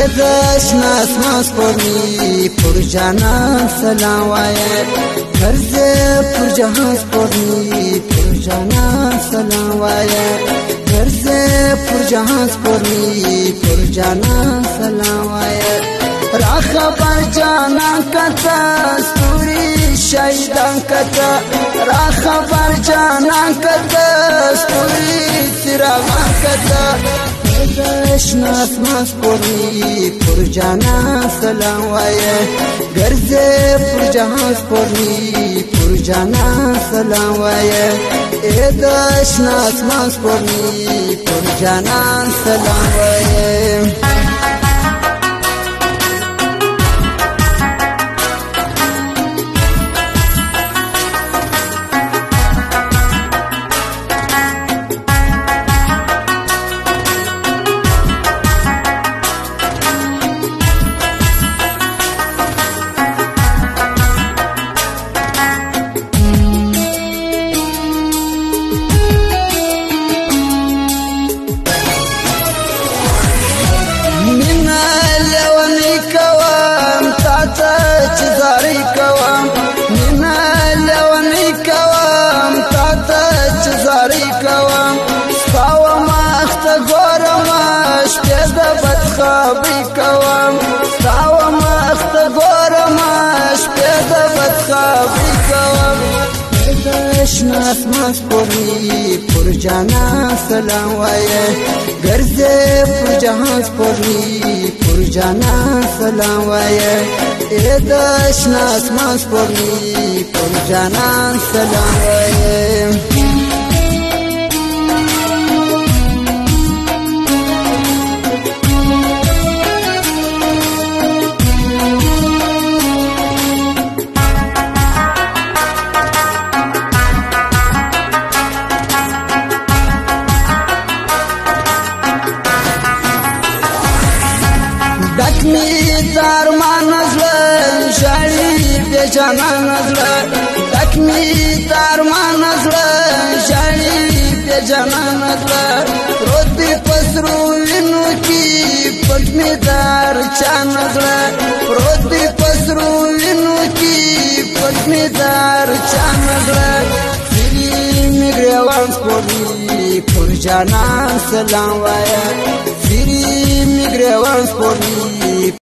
دشنا اسمان سپوږمۍ پر جانان سلام وایه ګرځې پر جهان سپوږمۍ پر جانان سلام وایه ګرځې پر جهان سپوږمۍ پر جانان سلام وایه را خبر جانان کته ستوري شهیدان کته را خبر جانان کته ستوري څراغان کته دشنا اسمان سپوږمۍ پر جانان سلام وایه ګرځې پر جهان سپوږمۍ پر جانان سلام وایه دشنا اسمان سپوږمۍ پر جانان سلام وایه بدخابی کوام ساو مخت گورم شپه د بدخابی کوام دشنا اسمان سپوږمۍ پر جانان سلام وایه ګرځې پر جهان سپوږمۍ پر جانان سلام وایه دشنا اسمان سپوږمۍ پر جانان سلام وایه دکمی دارمان نزله جاری به جانان نزله دکمی دارمان نزله جاری به جانان نزله رود بی پسرو وینو کی پټمی دار چان نزله رود بی پسرو وینو کی پټمی دار چان نزله سری میګریوان سپوږمۍ پر جانان سلام وایه سری میګریوان سپوږمۍ